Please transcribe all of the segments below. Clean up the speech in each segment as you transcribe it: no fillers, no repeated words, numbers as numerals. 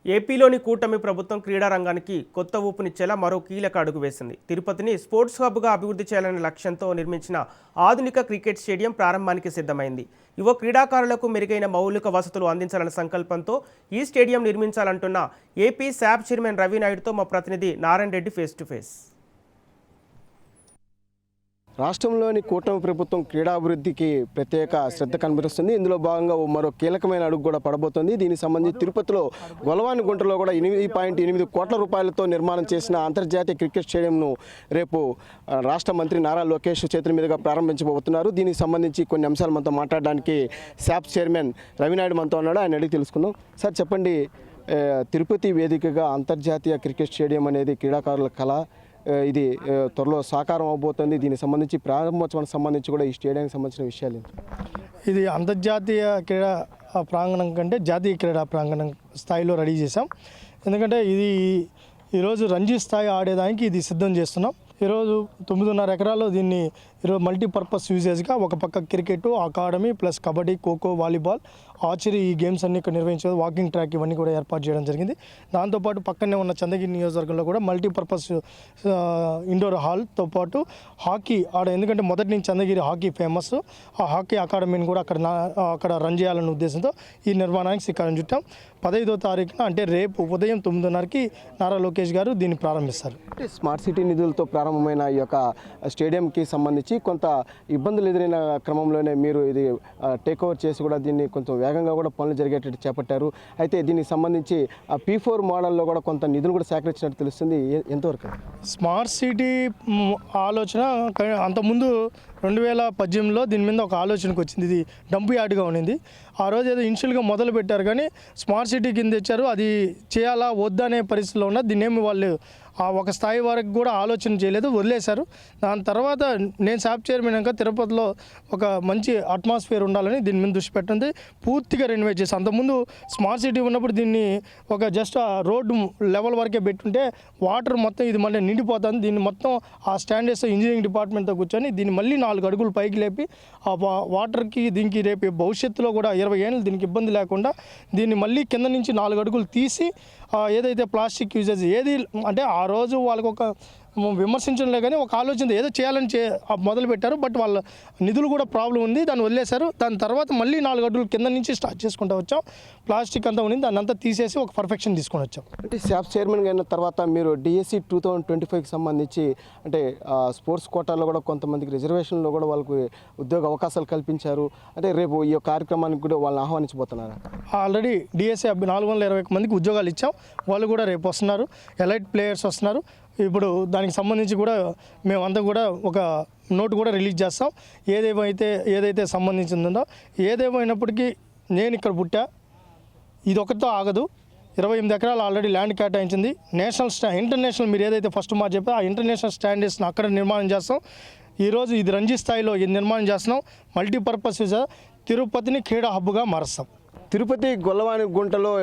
ఏపీలోని కూటమి ప్రభుత్వం క్రీడా రంగానికి కొత్త ఊపునిచ్చేలా మరో కీలక అడుగు వేసింది. తిరుపతిని స్పోర్ట్స్ హబ్గా అభివృద్ధి చేయాలనే లక్ష్యంతో నిర్మించిన ఆధునిక క్రికెట్ స్టేడియం ప్రారంభానికి సిద్ధమైంది. యువ క్రీడాకారులకు మెరుగైన మౌలిక వసతులు అందించాలన్న సంకల్పంతో ఈ స్టేడియం నిర్మించాలంటున్న ఏపీ శాప్ చైర్మన్ రవి నాయుడుతో మా ప్రతినిధి Narayana Reddy face to face. రాష్ట్రంలోని కూటమి ప్రభుత్వం క్రీడాభివృద్ధికి ప్రత్యేక శ్రద్ధ కనబరుస్తుంది. ఇందులో భాగంగా మరో కీలకమైన అడుగు కూడా పడబోతుంది. దీనికి సంబంధించి తిరుపతిలో గొలవానిగుంటలో కూడా 8.8 కోట్ల రూపాయలతో నిర్మాణం చేసిన అంతర్జాతీయ క్రికెట్ స్టేడియంను రేపు రాష్ట్ర మంత్రి నారా లోకేష్ చేతుల మీదుగా ప్రారంభించబోతున్నారు. దీనికి సంబంధించి కొన్ని అంశాలు మనతో మాట్లాడడానికి శాప్ చైర్మన్ రవినాయుడు మనతో ఉన్నాడు. ఆయన అడిగి తెలుసుకుందాం. సార్ చెప్పండి, తిరుపతి వేదికగా అంతర్జాతీయ క్రికెట్ స్టేడియం అనేది క్రీడాకారుల కళ. ఇది త్వరలో సాకారం అవబోతుంది. దీనికి సంబంధించి ప్రారంభోత్సవానికి సంబంధించి కూడా ఈ స్టేడియానికి సంబంధించిన విషయాలు ఇది అంతర్జాతీయ క్రీడా ప్రాంగణం కంటే జాతీయ క్రీడా ప్రాంగణం స్థాయిలో రెడీ చేసాం. ఎందుకంటే ఇది ఈరోజు రంజీ స్థాయి ఆడేదానికి ఇది సిద్ధం చేస్తున్నాం. ఈరోజు 9.5 ఎకరాల్లో దీన్ని ఈరోజు మల్టీపర్పస్ యూజేజ్గా ఒక పక్క cricket academy plus kabaddi, kho kho, volleyball, archery ఈ గేమ్స్ అన్ని ఇక్కడ నిర్వహించేది, వాకింగ్ ట్రాక్ ఇవన్నీ కూడా ఏర్పాటు చేయడం జరిగింది. దాంతోపాటు పక్కనే ఉన్న చంద్రగిరి నియోజకవర్గంలో కూడా మల్టీపర్పస్ ఇండోర్ హాల్తో పాటు హాకీ ఎందుకంటే మొదటి నుంచి చంద్రగిరి హాకీ ఫేమస్, ఆ హాకీ అకాడమీని కూడా అక్కడ రన్ చేయాలనే ఉద్దేశంతో ఈ నిర్మాణానికి శ్రీకారం చుట్టాం. 15వ తారీఖున అంటే రేపు ఉదయం 9:30కి నారా లోకేష్ గారు దీన్ని ప్రారంభిస్తారు. స్మార్ట్ సిటీ నిధులతో ప్రారంభమైన ఈ యొక్క స్టేడియంకి సంబంధించి కొంత ఇబ్బందులు ఎదురైన క్రమంలోనే మీరు ఇది టేక్ ఓవర్ చేసి కూడా దీన్ని కొంచెం వేగంగా కూడా పనులు జరిగేటట్టు చేపట్టారు. అయితే దీనికి సంబంధించి P4 మోడల్లో కూడా కొంత నిధులు కూడా సేకరించినట్టు తెలుస్తుంది. ఎంతవరకు స్మార్ట్ సిటీ ఆలోచన అంతకుముందు 2018లో దీని మీద ఒక ఆలోచనకు వచ్చింది. ఇది డంప్ యార్డ్గా ఉండింది. ఆ రోజు ఏదో ఇనిషియల్గా మొదలు పెట్టారు, కానీ స్మార్ట్ సిటీ కింద తెచ్చారు. అది చేయాలా వద్దా అనే పరిస్థితిలో ఉన్న దీన్నేమి వాళ్ళు ఒక స్థాయి వరకు కూడా ఆలోచన చేయలేదు, వదిలేశారు. దాని తర్వాత నేను శాప్ చైర్మన్ అయినాక తిరుపతిలో ఒక మంచి అట్మాస్ఫియర్ ఉండాలని దీని మీద దృష్టి పెట్టింది. పూర్తిగా రెనోవేట్ చేసి, అంతకుముందు స్మార్ట్ సిటీ ఉన్నప్పుడు దీన్ని ఒక జస్ట్ రోడ్డు లెవెల్ వరకే పెట్టుంటే వాటర్ మొత్తం ఇది మళ్ళీ నిండిపోతుంది. దీన్ని మొత్తం ఆ స్టాండర్డ్స్ ఇంజనీరింగ్ డిపార్ట్మెంట్తో కూర్చొని దీన్ని మళ్ళీ 4 అడుగులు పైకి లేపి ఆ వాటర్కి దీనికి రేపు భవిష్యత్తులో కూడా 20 ఏళ్ళు దీనికి ఇబ్బంది లేకుండా దీన్ని మళ్ళీ కింద నుంచి 4 అడుగులు తీసి ఏదైతే ప్లాస్టిక్ యూజెస్ ఏది అంటే ఆ రోజు వాళ్ళకి ఒక విమర్శించడంలే కానీ ఒక ఆలోచన ఏదో చేయాలని మొదలు పెట్టారు. బట్ వాళ్ళ నిధులు కూడా ప్రాబ్లం ఉంది, దాన్ని వదిలేశారు. దాని తర్వాత మళ్ళీ 4 అడుగులు కింద నుంచి స్టార్ట్ చేసుకుంటూ వచ్చాం. ప్లాస్టిక్ అంతా ఉంది, దాన్ని అంతా తీసేసి ఒక పర్ఫెక్షన్ తీసుకొని వచ్చాం. అంటే శాప్ చైర్మన్గా అయిన తర్వాత మీరు DSC 2025కి సంబంధించి అంటే స్పోర్ట్స్ కోటాలో కూడా కొంతమందికి రిజర్వేషన్లో కూడా వాళ్ళకు ఉద్యోగ అవకాశాలు కల్పించారు. అంటే రేపు ఈ కార్యక్రమానికి కూడా వాళ్ళని ఆహ్వానించబోతున్నారు. ఆల్రెడీ DSC 421 మందికి ఉద్యోగాలు ఇచ్చాం. వాళ్ళు కూడా రేపు వస్తున్నారు, ఎలైట్ ప్లేయర్స్ వస్తున్నారు. ఇప్పుడు దానికి సంబంధించి కూడా మేమంతా కూడా ఒక నోట్ కూడా రిలీజ్ చేస్తాం. ఏదైతే సంబంధించిందో ఏదేమైనప్పటికీ నేను ఇక్కడ పుట్టా, ఇది ఒకటితో ఆగదు. 28 ఎకరాలు ఆల్రెడీ ల్యాండ్ కేటాయించింది. ఇంటర్నేషనల్ మీరు ఏదైతే ఫస్ట్ మాట చెప్పారో ఆ ఇంటర్నేషనల్ స్టాండర్డ్స్ని అక్కడ నిర్మాణం చేస్తాం. ఈరోజు ఇది రంజీ స్థాయిలో ఇది నిర్మాణం చేస్తున్నాం. మల్టీపర్పస్ తిరుపతిని క్రీడా హబ్గా మారుస్తాం. తిరుపతి గొల్లవానిగుంటలో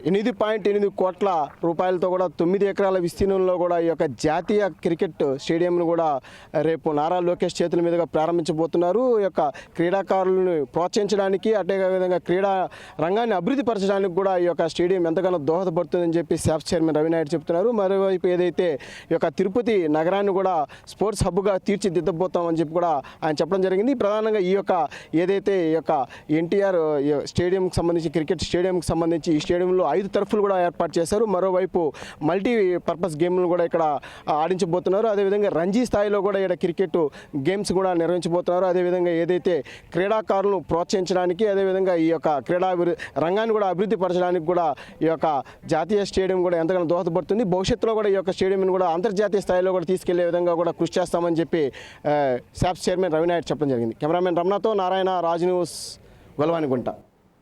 8.8 కోట్ల రూపాయలతో కూడా 9 ఎకరాల విస్తీర్ణంలో కూడా ఈ యొక్క జాతీయ క్రికెట్ స్టేడియంను కూడా రేపు నారా లోకేష్ చేతుల మీదుగా ప్రారంభించబోతున్నారు. ఈ యొక్క క్రీడాకారులను ప్రోత్సహించడానికి, అదే విధంగా క్రీడా రంగాన్ని అభివృద్ధి పరచడానికి కూడా ఈ యొక్క స్టేడియం ఎంతగానో దోహదపడుతుందని చెప్పి శాప్ చైర్మన్ రవి నాయుడు చెప్తున్నారు. మరోవైపు ఏదైతే ఈ యొక్క తిరుపతి నగరాన్ని కూడా స్పోర్ట్స్ హబ్గా తీర్చిదిద్దబోతామని చెప్పి కూడా ఆయన చెప్పడం జరిగింది. ప్రధానంగా ఈ యొక్క ఏదైతే ఈ యొక్క NTR స్టేడియంకి సంబంధించి క్రికెట్ స్టేడియంకి సంబంధించి ఈ స్టేడియంలో 5 టర్ఫ్లు కూడా ఏర్పాటు చేశారు. మరోవైపు మల్టీపర్పస్ గేమ్లు కూడా ఇక్కడ ఆడించబోతున్నారు. అదేవిధంగా రంజీ స్థాయిలో కూడా ఇక్కడ క్రికెట్ గేమ్స్ కూడా నిర్వహించబోతున్నారు. అదేవిధంగా ఏదైతే క్రీడాకారులను ప్రోత్సహించడానికి, అదేవిధంగా ఈ యొక్క క్రీడా రంగాన్ని కూడా అభివృద్ధి పరచడానికి కూడా ఈ యొక్క జాతీయ స్టేడియం కూడా ఎంతగానో దోహదపడుతుంది. భవిష్యత్తులో కూడా ఈ యొక్క స్టేడియంను కూడా అంతర్జాతీయ స్థాయిలో కూడా తీసుకెళ్లే విధంగా కూడా కృషి చేస్తామని చెప్పి శాప్ చైర్మన్ రవి నాయుడు చెప్పడం జరిగింది. కెమెరామెన్ రమణతో నారాయణ, రాజ్ న్యూస్, గొల్లవానిగుంట.